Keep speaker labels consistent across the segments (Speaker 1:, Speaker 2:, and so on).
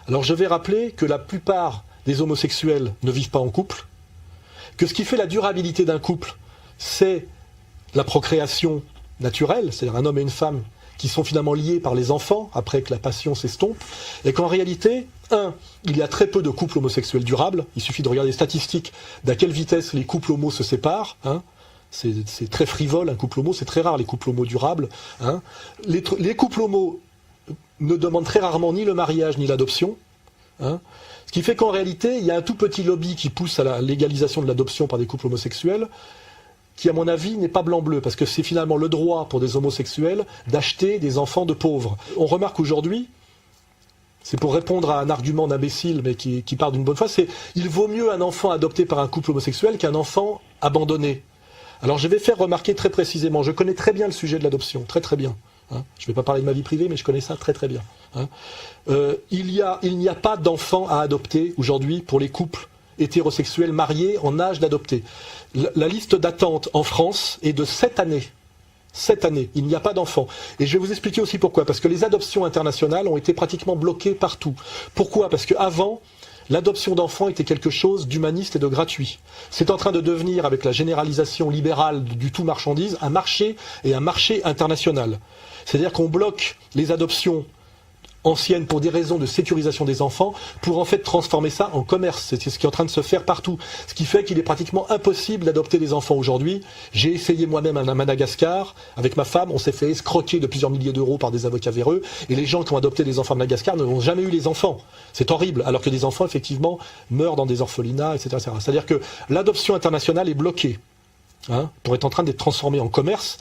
Speaker 1: Alors je vais rappeler que la plupart des homosexuels ne vivent pas en couple, que ce qui fait la durabilité d'un couple, c'est la procréation naturelle, c'est-à-dire un homme et une femme qui sont finalement liés par les enfants après que la passion s'estompe, et qu'en réalité, il y a très peu de couples homosexuels durables. Il suffit de regarder les statistiques d'à quelle vitesse les couples homos se séparent. C'est très frivole, un couple homo, c'est très rare les couples homos durables. Les couples homos ne demandent très rarement ni le mariage ni l'adoption. Ce qui fait qu'en réalité, il y a un tout petit lobby qui pousse à la légalisation de l'adoption par des couples homosexuels, qui à mon avis n'est pas blanc-bleu, parce que c'est finalement le droit pour des homosexuels d'acheter des enfants de pauvres. On remarque aujourd'hui, c'est pour répondre à un argument d'imbécile, mais qui part d'une bonne foi, c'est il vaut mieux un enfant adopté par un couple homosexuel qu'un enfant abandonné. Alors je vais faire remarquer très précisément, je connais très bien le sujet de l'adoption, très très bien. Je ne vais pas parler de ma vie privée, mais je connais ça très très bien. Il n'y a pas d'enfants à adopter aujourd'hui pour les couples hétérosexuels mariés en âge d'adopter. La liste d'attente en France est de 7 années. 7 années, il n'y a pas d'enfants. Et je vais vous expliquer aussi pourquoi. Parce que les adoptions internationales ont été pratiquement bloquées partout. Pourquoi? Parce qu'avant, l'adoption d'enfants était quelque chose d'humaniste et de gratuit. C'est en train de devenir, avec la généralisation libérale du tout marchandise, un marché et un marché international. C'est-à-dire qu'on bloque les adoptions anciennes pour des raisons de sécurisation des enfants, pour en fait transformer ça en commerce. C'est ce qui est en train de se faire partout. Ce qui fait qu'il est pratiquement impossible d'adopter des enfants aujourd'hui. J'ai essayé moi-même à Madagascar, avec ma femme, on s'est fait escroquer de plusieurs milliers d'euros par des avocats véreux, et les gens qui ont adopté des enfants à Madagascar n'ont jamais eu les enfants. C'est horrible, alors que des enfants, effectivement, meurent dans des orphelinats, etc. etc. C'est-à-dire que l'adoption internationale est bloquée. Pour être en train d'être transformé en commerce,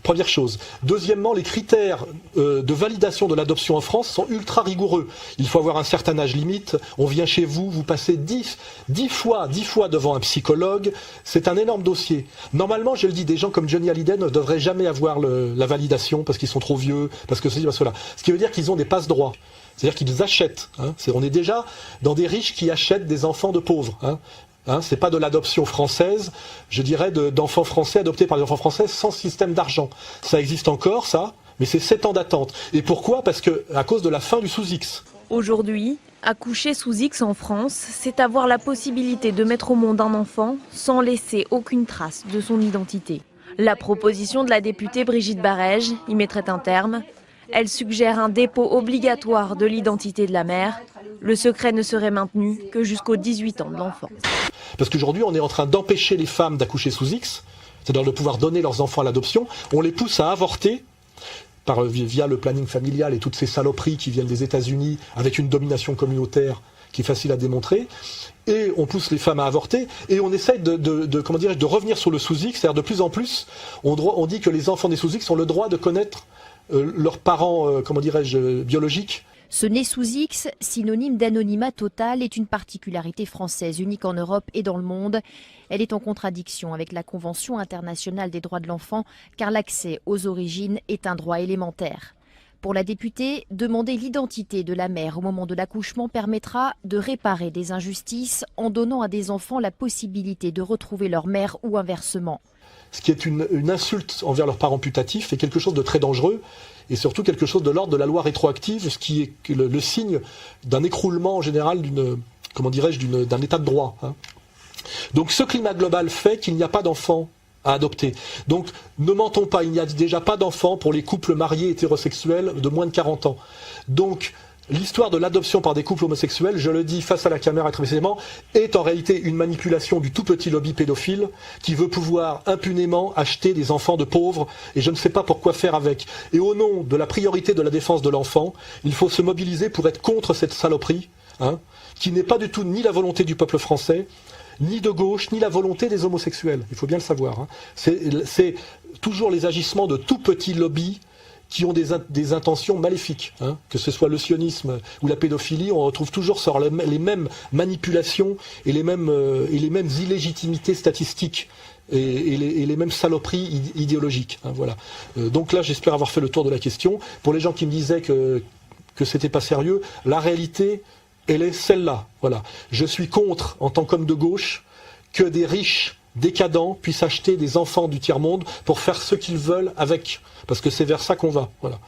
Speaker 1: première chose. Deuxièmement, les critères de validation de l'adoption en France sont ultra rigoureux. Il faut avoir un certain âge limite, on vient chez vous, vous passez 10 fois devant un psychologue, c'est un énorme dossier. Normalement, je le dis, des gens comme Johnny Hallyday ne devraient jamais avoir la validation parce qu'ils sont trop vieux, parce que ceci, parce que cela. Ce qui veut dire qu'ils ont des passe-droits. C'est-à-dire qu'ils achètent. On est déjà dans des riches qui achètent des enfants de pauvres. C'est pas de l'adoption française, je dirais d'enfants français adoptés par des enfants français sans système d'argent. Ça existe encore, ça, mais c'est 7 ans d'attente. Et pourquoi? Parce que à cause de la fin du sous-X.
Speaker 2: Aujourd'hui, accoucher sous X en France, c'est avoir la possibilité de mettre au monde un enfant sans laisser aucune trace de son identité. La proposition de la députée Brigitte Barège y mettrait un terme. Elle suggère un dépôt obligatoire de l'identité de la mère. Le secret ne serait maintenu que jusqu'aux 18 ans de l'enfant.
Speaker 1: Parce qu'aujourd'hui, on est en train d'empêcher les femmes d'accoucher sous X, c'est-à-dire de pouvoir donner leurs enfants à l'adoption. On les pousse à avorter via le planning familial et toutes ces saloperies qui viennent des États-Unis avec une domination communautaire qui est facile à démontrer. Et on pousse les femmes à avorter et on essaye de revenir sur le sous-X. C'est-à-dire de plus en plus, on dit que les enfants des sous-X ont le droit de connaître leurs parents, biologiques.
Speaker 3: Ce né sous X, synonyme d'anonymat total, est une particularité française unique en Europe et dans le monde. Elle est en contradiction avec la Convention internationale des droits de l'enfant, car l'accès aux origines est un droit élémentaire. Pour la députée, demander l'identité de la mère au moment de l'accouchement permettra de réparer des injustices en donnant à des enfants la possibilité de retrouver leur mère ou inversement.
Speaker 1: Ce qui est une insulte envers leurs parents putatifs est quelque chose de très dangereux et surtout quelque chose de l'ordre de la loi rétroactive, ce qui est le signe d'un écroulement en général d'un état de droit. Donc ce climat global fait qu'il n'y a pas d'enfants à adopter. Donc ne mentons pas, il n'y a déjà pas d'enfants pour les couples mariés hétérosexuels de moins de 40 ans. Donc l'histoire de l'adoption par des couples homosexuels, je le dis face à la caméra très précisément, est en réalité une manipulation du tout petit lobby pédophile qui veut pouvoir impunément acheter des enfants de pauvres et je ne sais pas pourquoi faire avec. Et au nom de la priorité de la défense de l'enfant, il faut se mobiliser pour être contre cette saloperie, qui n'est pas du tout ni la volonté du peuple français, ni de gauche, ni la volonté des homosexuels. Il faut bien le savoir. C'est toujours les agissements de tout petits lobbies qui ont des intentions maléfiques. Que ce soit le sionisme ou la pédophilie, on retrouve toujours sur les mêmes manipulations et les mêmes illégitimités statistiques et les mêmes saloperies idéologiques. Voilà. Donc là, j'espère avoir fait le tour de la question. Pour les gens qui me disaient que c'était pas sérieux, la réalité, elle est celle-là. Voilà. Je suis contre, en tant qu'homme de gauche, que des riches décadents puissent acheter des enfants du tiers-monde pour faire ce qu'ils veulent avec. Parce que c'est vers ça qu'on va. Voilà.